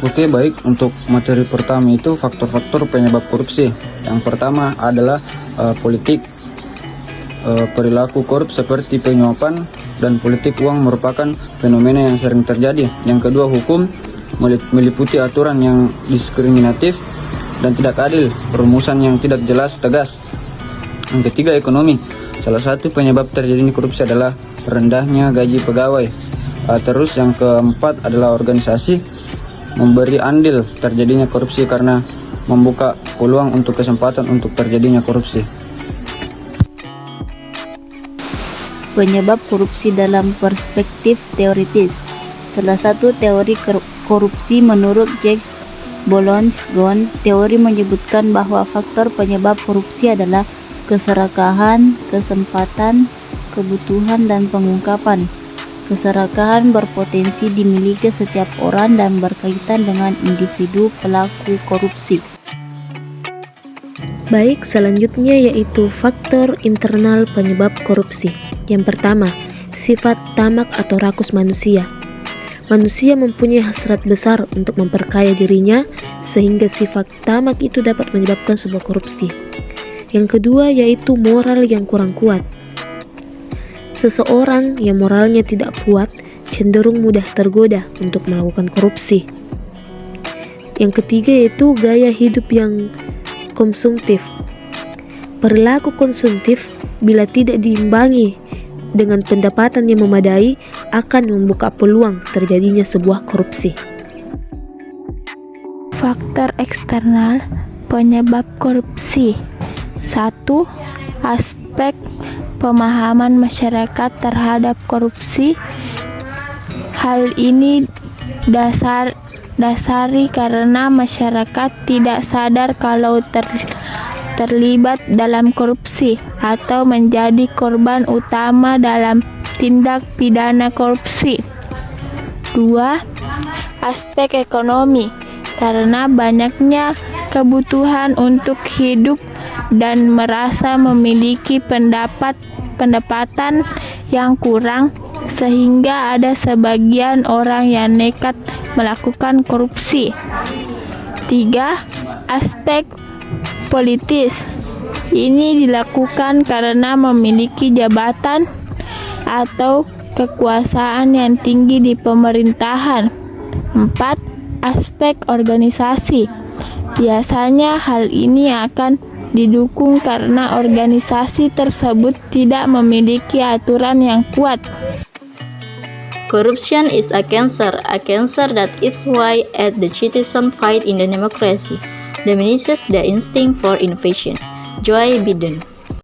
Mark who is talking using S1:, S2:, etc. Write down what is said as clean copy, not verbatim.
S1: Oke, baik. Untuk materi pertama itu faktor-faktor penyebab korupsi. Yang pertama adalah politik. Perilaku korup seperti penyuapan dan politik uang merupakan fenomena yang sering terjadi. Yang kedua, hukum, meliputi aturan yang diskriminatif dan tidak adil, perumusan yang tidak jelas tegas. Yang ketiga, ekonomi. Salah satu penyebab terjadinya korupsi adalah rendahnya gaji pegawai. Terus yang keempat adalah organisasi, memberi andil terjadinya korupsi karena membuka peluang untuk kesempatan untuk terjadinya korupsi.
S2: Penyebab korupsi dalam perspektif teoritis. Salah satu teori korupsi menurut Jacques Boulogne-Ghon, teori menyebutkan bahwa faktor penyebab korupsi adalah keserakahan, kesempatan, kebutuhan, dan pengungkapan. Keserakahan berpotensi dimiliki setiap orang dan berkaitan dengan individu pelaku korupsi.
S3: Baik, selanjutnya yaitu faktor internal penyebab korupsi. Yang pertama, sifat tamak atau rakus manusia. Manusia mempunyai hasrat besar untuk memperkaya dirinya, sehingga sifat tamak itu dapat menyebabkan sebuah korupsi. Yang kedua yaitu moral yang kurang kuat. Seseorang yang moralnya tidak kuat cenderung mudah tergoda untuk melakukan korupsi. Yang ketiga yaitu gaya hidup yang konsumtif. Perilaku konsumtif bila tidak diimbangi dengan pendapatan yang memadai akan membuka peluang terjadinya sebuah korupsi.
S4: Faktor eksternal penyebab korupsi. 1. Aspek pemahaman masyarakat terhadap korupsi. Hal ini dasari karena masyarakat tidak sadar kalau terlibat dalam korupsi atau menjadi korban utama dalam tindak pidana korupsi. 2. Aspek ekonomi, karena banyaknya kebutuhan untuk hidup dan merasa memiliki pendapatan yang kurang, sehingga ada sebagian orang yang nekat melakukan korupsi. 3. Aspek politis. Ini dilakukan karena memiliki jabatan atau kekuasaan yang tinggi di pemerintahan. 4. Aspek organisasi. Biasanya hal ini akan didukung karena organisasi tersebut tidak memiliki aturan yang kuat.
S5: Corruption is a cancer that eats away at the citizen fight in the democracy, diminishes the instinct for innovation. Joe Biden.